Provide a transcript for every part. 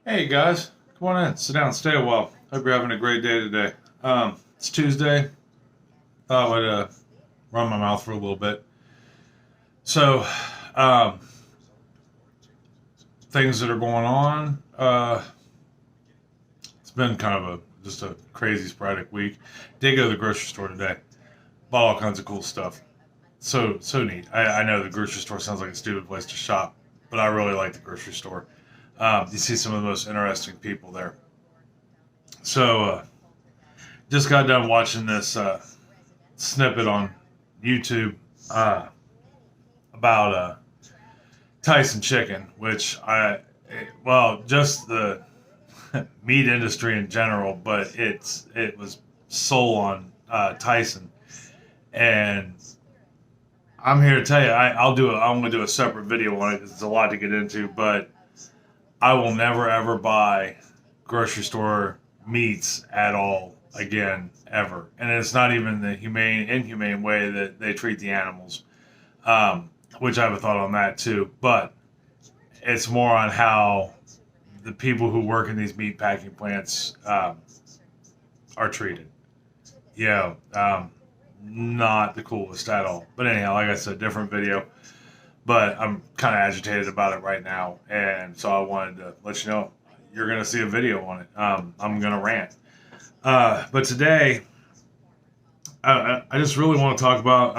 Hey guys, come on in, sit down, stay a while. Hope you're having a great day today. It's Tuesday. Thought I'd run my mouth for a little bit. So, um, things that are going on. It's been kind of just a crazy sporadic week. Did go to the grocery store today. Bought all kinds of cool stuff. So neat. I know the grocery store sounds like a stupid place to shop, but I really like the grocery store. You see some of the most interesting people there. So, just got done watching this snippet on YouTube uh, about Tyson chicken, which well, just the meat industry in general, but it was sold on Tyson, and I'm here to tell you, I'm going to do a separate video on it because it's a lot to get into, but I will never ever buy grocery store meats at all again ever, and it's not even the inhumane way that they treat the animals, which I have a thought on that too. But it's more on how the people who work in these meat packing plants are treated. Yeah, not the coolest at all. But anyhow, like I said, different video. But I'm kind of agitated about it right now, and so I wanted to let you know you're going to see a video on it. I'm going to rant. But today, I just really want to talk about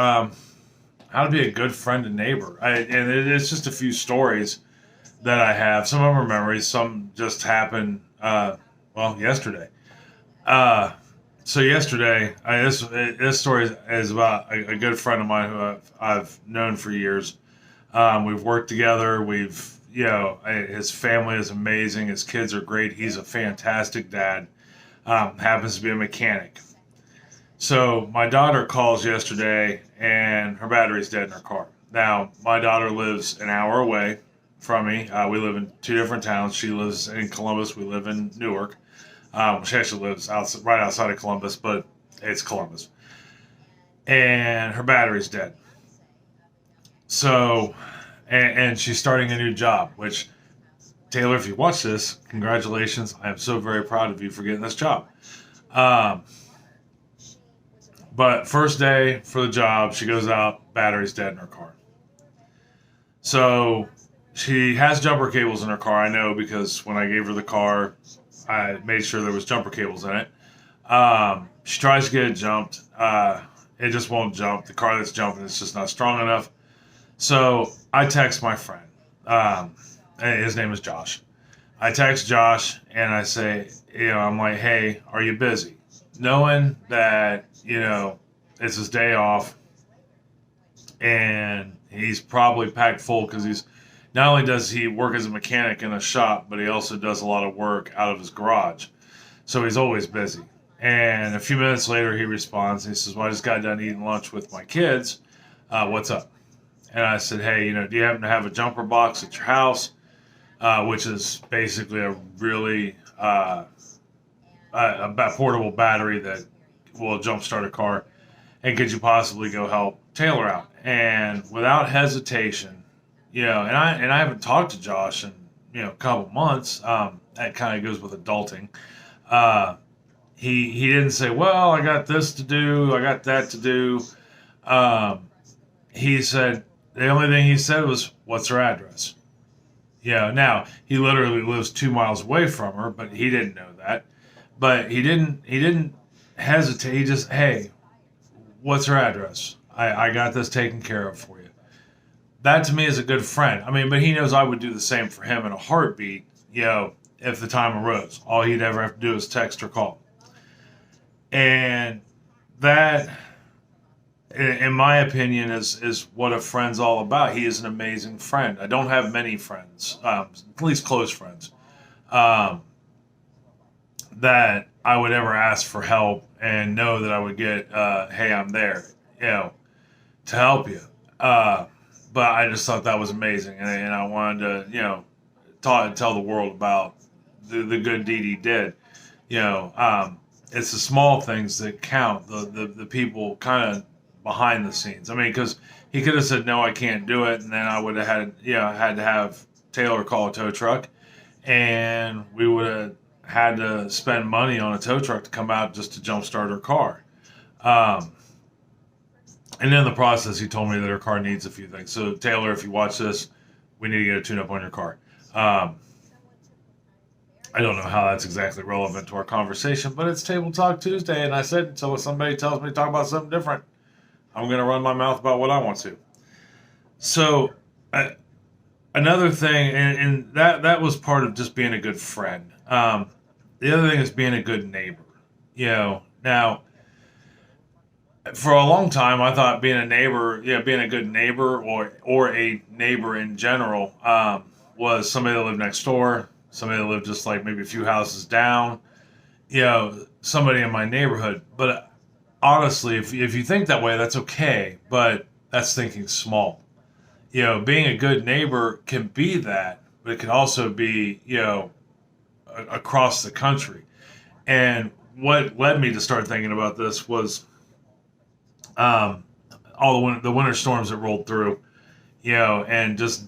how to be a good friend and neighbor. And it's just a few stories that I have. Some of them are memories. Some just happened, well, yesterday. Uh, so yesterday, this story is about a good friend of mine who I've known for years. We've worked together. His family is amazing. His kids are great. He's a fantastic dad. Happens to be a mechanic. So my daughter calls yesterday, and her battery's dead in her car. Now my daughter lives an hour away from me. We live in two different towns. She lives in Columbus. We live in Newark. She actually lives right outside of Columbus, but it's Columbus. And her battery's dead. So, and she's starting a new job. Which, Taylor, if you watch this, congratulations! I am so very proud of you for getting this job. Um, but first day for the job, she goes out, battery's dead in her car. So she has jumper cables in her car. I know because when I gave her the car, I made sure there was jumper cables in it. She tries to get it jumped. It just won't jump. The car that's jumping is just not strong enough. So I text my friend. His name is Josh. I text Josh and I say, I'm like, hey, are you busy? Knowing that, it's his day off and he's probably packed full because he's not only does he work as a mechanic in a shop, but he also does a lot of work out of his garage. So he's always busy. And a few minutes later, he responds. He says, well, I just got done eating lunch with my kids. What's up? And I said, hey, do you happen to have a jumper box at your house? Which is basically a really a portable battery that will jumpstart a car. And could you possibly go help Taylor out? And without hesitation, and I haven't talked to Josh in a couple months. That kind of goes with adulting. Uh, he didn't say, well, I got this to do, I got that to do. Um, he said the only thing he said was, "What's her address?" Now he literally lives 2 miles away from her, but he didn't know that. But he didn't hesitate. He just, hey, what's her address? I got this taken care of for you. That to me is a good friend. I mean, but he knows I would do the same for him in a heartbeat. If the time arose, all he'd ever have to do is text or call. And that, in my opinion, is what a friend's all about. He is an amazing friend. I don't have many friends, at least close friends, um, that I would ever ask for help and know that I would get, hey, I'm there, to help you. Uh, but I just thought that was amazing, and I wanted to, tell the world about the good deed he did. It's the small things that count. The people kind of behind the scenes. I mean, because he could have said no, I can't do it, and then I would have had to have Taylor call a tow truck, and we would have had to spend money on a tow truck to come out just to jumpstart her car. Um, and in the process, he told me that her car needs a few things. So, Taylor, if you watch this, we need to get a tune up on your car. Um, I don't know how that's exactly relevant to our conversation, but it's Table Talk Tuesday, and I said until somebody tells me to talk about something different, I'm going to run my mouth about what I want to. So, another thing, and that was part of just being a good friend. The other thing is being a good neighbor. Now for a long time, I thought being a neighbor, being a good neighbor or a neighbor in general, was somebody that lived next door, somebody that lived just like maybe a few houses down, somebody in my neighborhood. But honestly, if you think that way, that's okay, but that's thinking small. Being a good neighbor can be that, but it can also be, across the country. And what led me to start thinking about this was all the winter storms that rolled through, and just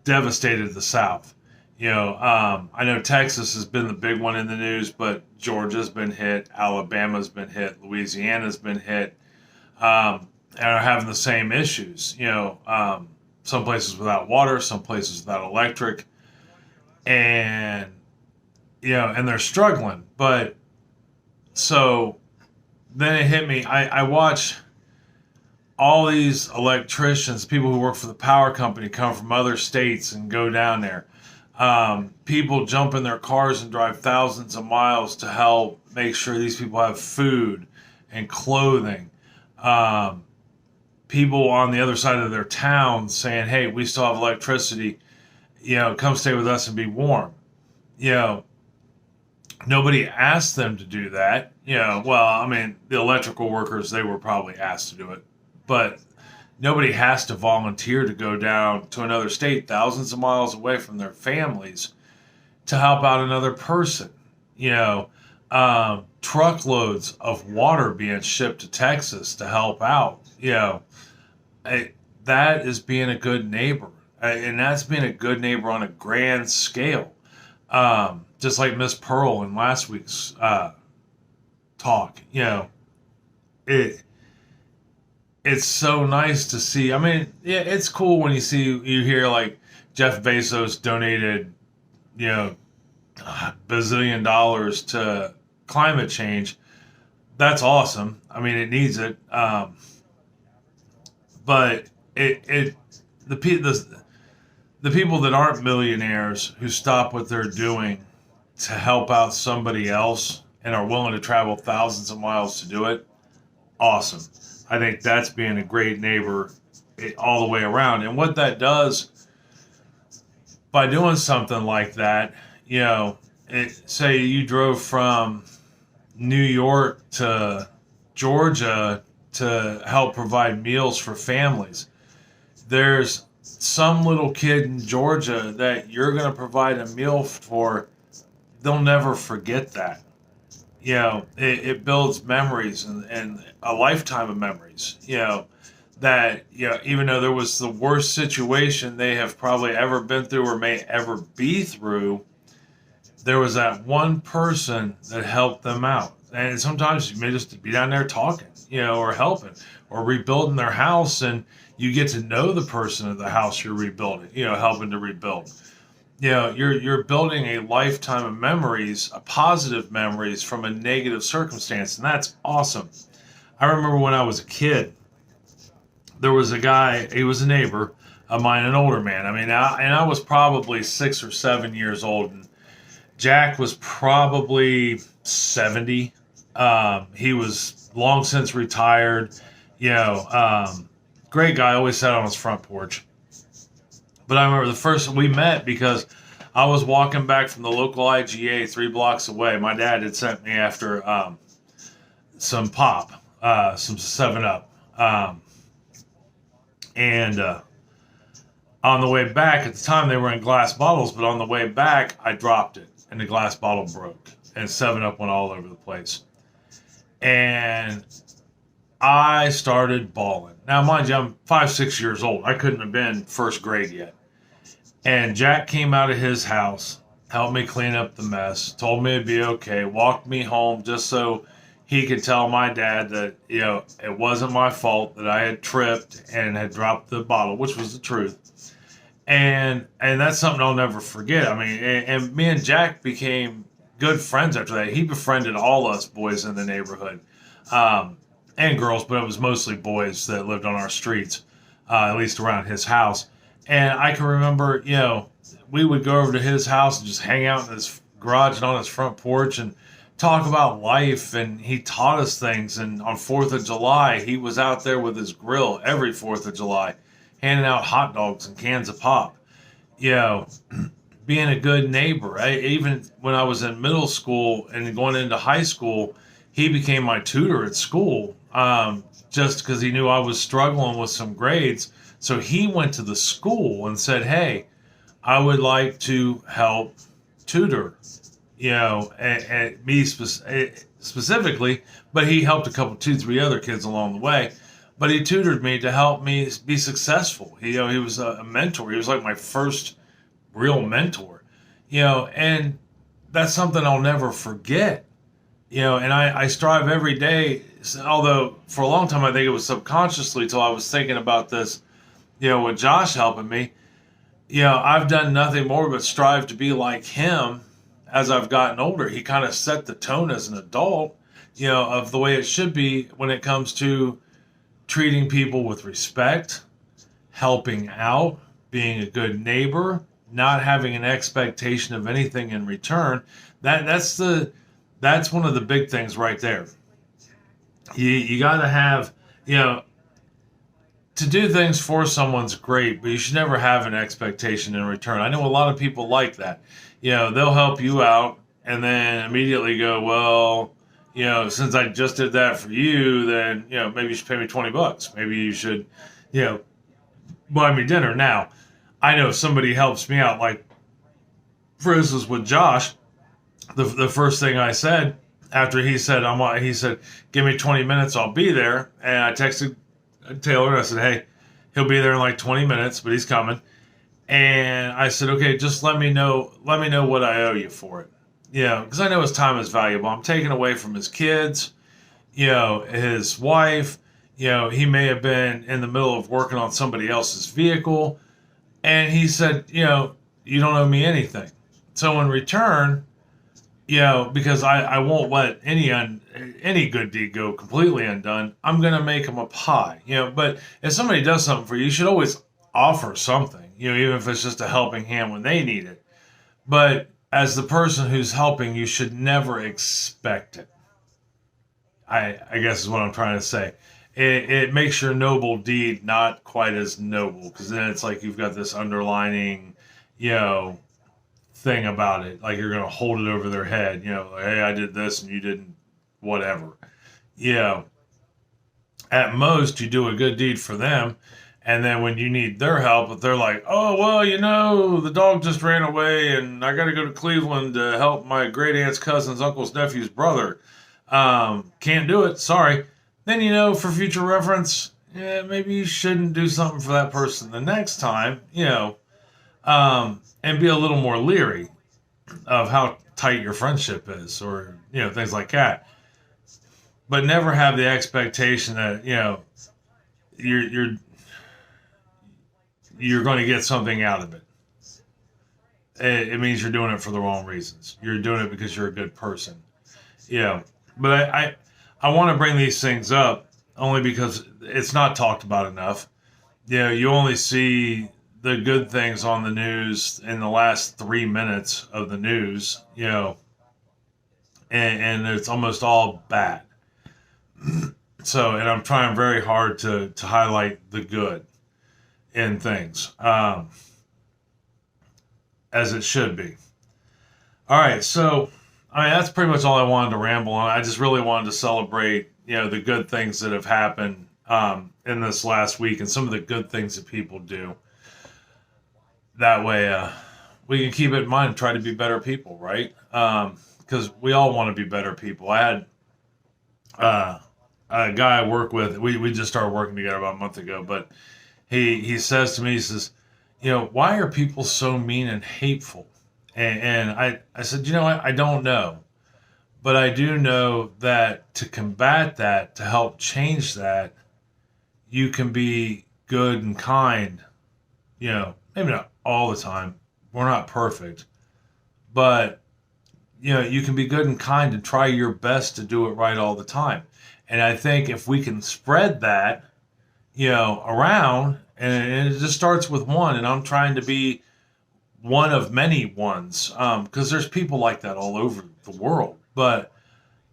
devastated the South. I know Texas has been the big one in the news, but Georgia's been hit, Alabama's been hit, Louisiana's been hit, and are having the same issues. Some places without water, some places without electric, and and they're struggling. But so then it hit me. I watch all these electricians, people who work for the power company, come from other states and go down there. People jump in their cars and drive thousands of miles to help make sure these people have food and clothing. People on the other side of their town saying, "Hey, we still have electricity. Come stay with us and be warm." Nobody asked them to do that. Well, I mean, the electrical workers, they were probably asked to do it, but nobody has to volunteer to go down to another state thousands of miles away from their families to help out another person. Truckloads of water being shipped to Texas to help out. That is being a good neighbor, and that's being a good neighbor on a grand scale. Just like Miss Pearl in last week's talk. It's so nice to see. I mean, yeah, it's cool when you hear like Jeff Bezos donated, $bazillion to climate change. That's awesome. I mean, it needs it. But the people that aren't millionaires who stop what they're doing to help out somebody else and are willing to travel thousands of miles to do it, awesome. I think that's being a great neighbor all the way around. And what that does by doing something like that, say you drove from New York to Georgia to help provide meals for families. There's some little kid in Georgia that you're going to provide a meal for. They'll never forget that. It builds memories and a lifetime of memories. That even though there was the worst situation they have probably ever been through or may ever be through, there was that one person that helped them out. And sometimes you may just be down there talking, or helping or rebuilding their house, and you get to know the person of the house you're rebuilding, helping to rebuild. You're building a lifetime of memories, positive memories from a negative circumstance, and that's awesome. I remember when I was a kid, there was a guy, he was a neighbor of mine, an older man. I mean, I was probably 6 or 7 years old, and Jack was probably 70. He was long since retired. Great guy, always sat on his front porch. But I remember the first we met because I was walking back from the local IGA 3 blocks away. My dad had sent me after some pop, some 7-Up. And on the way back, at the time they were in glass bottles, but on the way back, I dropped it and the glass bottle broke and 7-Up went all over the place. And I started bawling. Now, mind you, I'm 5, 6 years old. I couldn't have been first grade yet. And Jack came out of his house helped me clean up the mess, told me it'd be okay, walked me home just so he could tell my dad that, it wasn't my fault that I had tripped and had dropped the bottle, which was the truth. And that's something I'll never forget. I mean, and me and Jack became good friends after that. He befriended all us boys in the neighborhood, and girls, but it was mostly boys that lived on our streets, at least around his house. And I can remember, we would go over to his house and just hang out in his garage and on his front porch and talk about life. And he taught us things. And on 4th of July, he was out there with his grill every 4th of July, handing out hot dogs and cans of pop. You know, being a good neighbor. Even when I was in middle school and going into high school, he became my tutor at school, just because he knew I was struggling with some grades. So he went to the school and said, "Hey, I would like to help tutor, and me specifically, but he helped a couple, two, three other kids along the way. But he tutored me to help me be successful. He was a mentor. He was like my first real mentor, and that's something I'll never forget. And I strive every day, although for a long time I think it was subconsciously till I was thinking about this, with Josh helping me. I've done nothing more but strive to be like him as I've gotten older. He kind of set the tone as an adult, of the way it should be when it comes to treating people with respect, helping out, being a good neighbor, not having an expectation of anything in return. That's one of the big things right there. You got to have, to do things for someone's great, but you should never have an expectation in return. I know a lot of people like that. They'll help you out and then immediately go, well, since I just did that for you, then, maybe you should pay me $20. Maybe you should, buy me dinner. Now, I know if somebody helps me out, like, for instance, with Josh, the first thing I said after he said, give me 20 minutes, I'll be there. And I texted Taylor and I said, hey, he'll be there in like 20 minutes, but he's coming. And I said, okay, just let me know what I owe you for it. Because I know his time is valuable. I'm taking away from his kids, his wife. He may have been in the middle of working on somebody else's vehicle. And he said, you don't owe me anything. So in return, because I won't let any good deed go completely undone, I'm going to make him a pie. But if somebody does something for you, you should always offer something, even if it's just a helping hand when they need it. But as the person who's helping, you should never expect it. I guess is what I'm trying to say. It makes your noble deed not quite as noble, because then it's like you've got this underlining, thing about it. Like you're going to hold it over their head, like, hey, I did this and you didn't, whatever. At most, you do a good deed for them. And then when you need their help, if they're like, oh, well, the dog just ran away and I got to go to Cleveland to help my great aunt's cousin's uncle's nephew's brother. Can't do it. Sorry. Then, for future reference, maybe you shouldn't do something for that person the next time, and be a little more leery of how tight your friendship is, or, things like that. But never have the expectation that, you're going to get something out of it. It means you're doing it for the wrong reasons. You're doing it because you're a good person. But I want to bring these things up only because it's not talked about enough. You only see the good things on the news in the last 3 minutes of the news, and it's almost all bad. So, and I'm trying very hard to highlight the good in things, as it should be. All right, so that's pretty much all I wanted to ramble on. I just really wanted to celebrate, the good things that have happened in this last week and some of the good things that people do. That way, we can keep it in mind and try to be better people, right? Because we all want to be better people. I had a guy I work with. We just started working together about a month ago, but he says to me, he says, why are people so mean and hateful? And I said, you know what? I don't know. But I do know that to combat that, to help change that, you can be good and kind, maybe not all the time. We're not perfect. But, you can be good and kind and try your best to do it right all the time. And I think if we can spread that, around, and it just starts with one, and I'm trying to be one of many ones, because there's people like that all over the world. But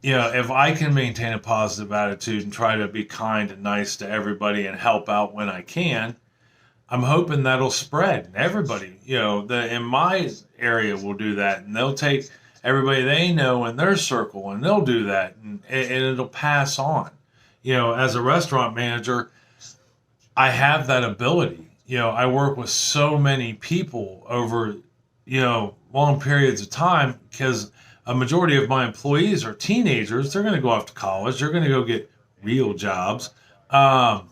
if I can maintain a positive attitude and try to be kind and nice to everybody and help out when I can, I'm hoping that'll spread. And everybody, in my area will do that, and they'll take everybody they know in their circle, and they'll do that, and it'll pass on. As a restaurant manager, I have that ability. I work with so many people over, long periods of time, because a majority of my employees are teenagers. They're going to go off to college. They're going to go get real jobs. But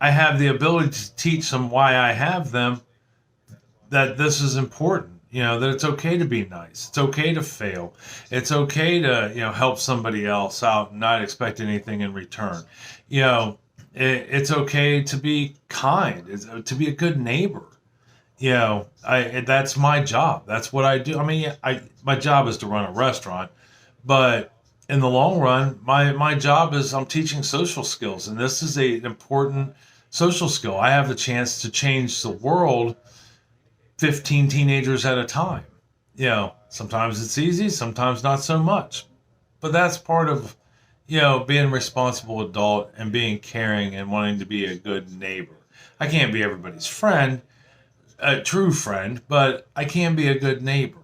I have the ability to teach them why I have them, that this is important. That it's okay to be nice. It's okay to fail. It's okay to, help somebody else out and not expect anything in return. It's okay to be kind, to be a good neighbor. That's my job. That's what I do. I mean, my job is to run a restaurant, but in the long run, my job is I'm teaching social skills, and this is an important social skill. I have the chance to change the world 15 teenagers at a time. Sometimes it's easy, sometimes not so much. But that's part of, being a responsible adult and being caring and wanting to be a good neighbor. I can't be everybody's friend, a true friend, but I can be a good neighbor.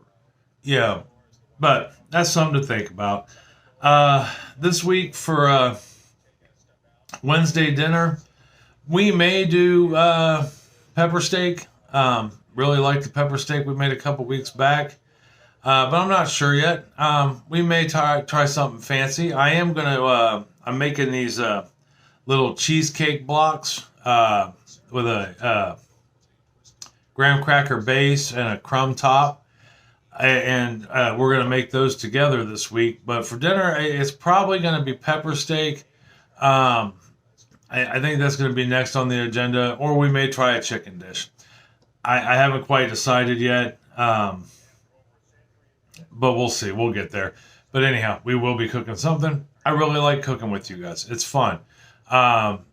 But that's something to think about. This week for Wednesday dinner, we may do pepper steak. Really like the pepper steak we made a couple weeks back, but I'm not sure yet. We may try something fancy. I'm making these little cheesecake blocks with a graham cracker base and a crumb top, and we're going to make those together this week. But for dinner, it's probably going to be pepper steak. I think that's going to be next on the agenda, or we may try a chicken dish. I haven't quite decided yet, but we'll see. We'll get there. But anyhow, we will be cooking something. I really like cooking with you guys. It's fun.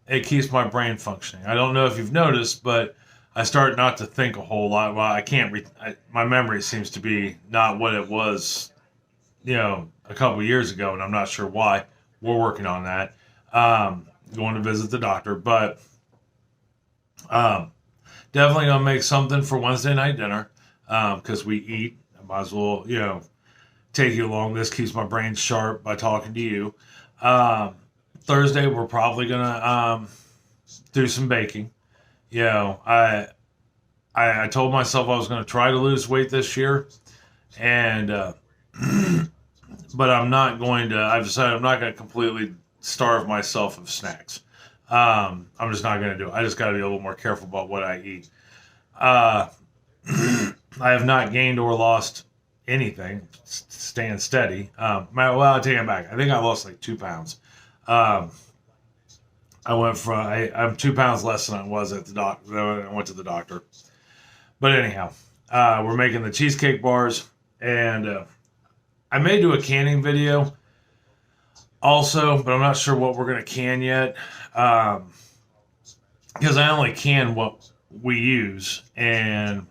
It keeps my brain functioning. I don't know if you've noticed, but I start not to think a whole lot. Well, I can't. My memory seems to be not what it was, a couple years ago, and I'm not sure why. We're working on that. Going to visit the doctor, but definitely gonna make something for Wednesday night dinner, because we eat. I might as well, take you along. This keeps my brain sharp by talking to you. Thursday, we're probably gonna do some baking. I told myself I was gonna try to lose weight this year, and but I'm not going to. I've decided I'm not going to completely starve myself of snacks. I'm just not going to do it. I just got to be a little more careful about what I eat. I have not gained or lost anything, staying steady. I take it back. I think I lost like 2 pounds. I'm 2 pounds less than I was at the doctor. I went to the doctor. But anyhow, we're making the cheesecake bars, and I may do a canning video also, but I'm not sure what we're going to can yet, because I only can what we use, and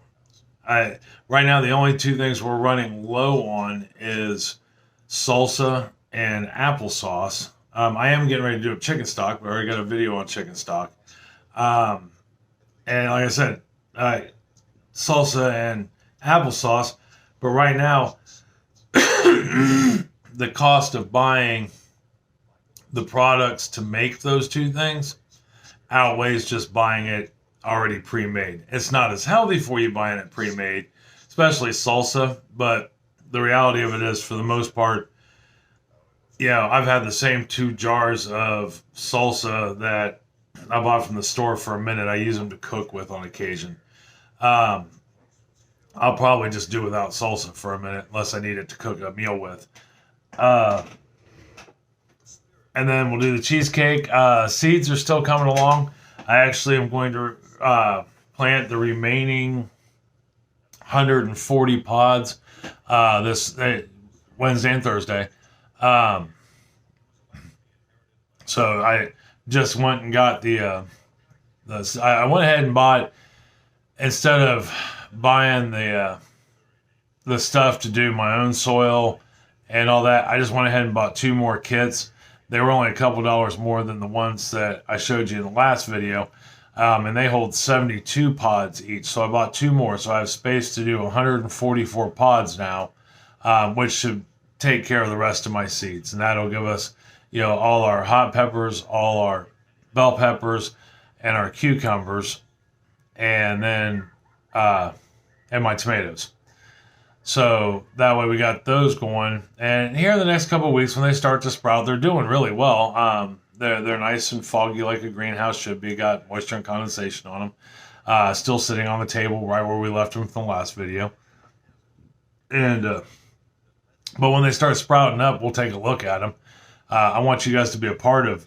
right now the only two things we're running low on is salsa and applesauce. I am getting ready to do a chicken stock. We already got a video on chicken stock, and like I said, salsa and applesauce. But right now, the cost of buying the products to make those two things outweighs just buying it already pre-made. It's not as healthy for you buying it pre-made, especially salsa, but the reality of it is, for the most part, I've had the same 2 jars of salsa that I bought from the store for a minute. I use them to cook with on occasion. I'll probably just do without salsa for a minute, unless I need it to cook a meal with. Uh, and then we'll do the cheesecake. Seeds are still coming along. I actually am going to plant the remaining 140 pods this Wednesday and Thursday. So I just went and got I went ahead and bought, instead of buying the stuff to do my own soil and all that, I just went ahead and bought 2 more kits. They were only a couple dollars more than the ones that I showed you in the last video. And they hold 72 pods each. So I bought 2 more. So I have space to do 144 pods now, which should take care of the rest of my seeds. And that'll give us, all our hot peppers, all our bell peppers, and our cucumbers, and then, and my tomatoes. So that way we got those going. And here in the next couple of weeks, when they start to sprout, they're doing really well. They're nice and foggy like a greenhouse should be. Got moisture and condensation on them. Still sitting on the table right where we left them from the last video. And but when they start sprouting up, we'll take a look at them. I want you guys to be a part of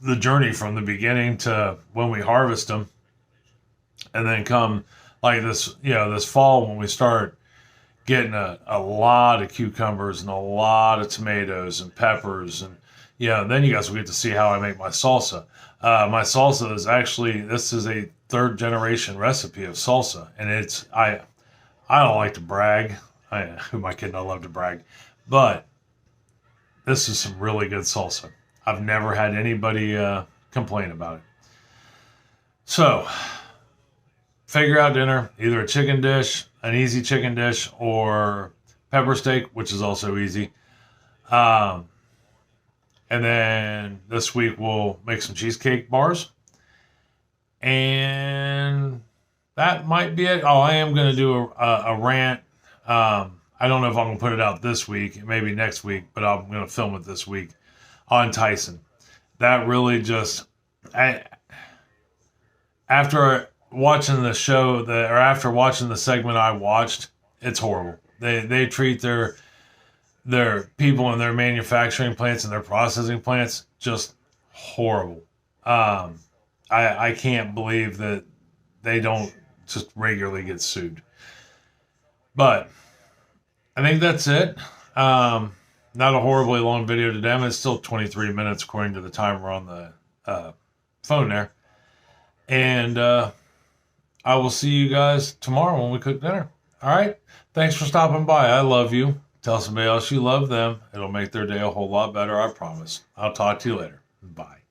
the journey from the beginning to when we harvest them. And then come like this fall when we start getting a lot of cucumbers and a lot of tomatoes and peppers, and then you guys will get to see how I make my salsa. My salsa is actually, this is a 3rd generation recipe of salsa, and I don't like to brag. Who am I kidding? I love to brag, but this is some really good salsa. I've never had anybody complain about it. So figure out dinner, either a chicken dish, an easy chicken dish, or pepper steak, which is also easy. And then this week we'll make some cheesecake bars. And that might be it. Oh, I am going to do a rant. I don't know if I'm going to put it out this week, maybe next week, but I'm going to film it this week on Tyson. That really just, after watching the show, or after watching the segment I watched, it's horrible. They treat their people in their manufacturing plants and their processing plants just horrible. I can't believe that they don't just regularly get sued. But I think that's it. Not a horribly long video today. I mean, it's still 23 minutes according to the timer on the phone there. And I will see you guys tomorrow when we cook dinner. All right? Thanks for stopping by. I love you. Tell somebody else you love them. It'll make their day a whole lot better, I promise. I'll talk to you later. Bye.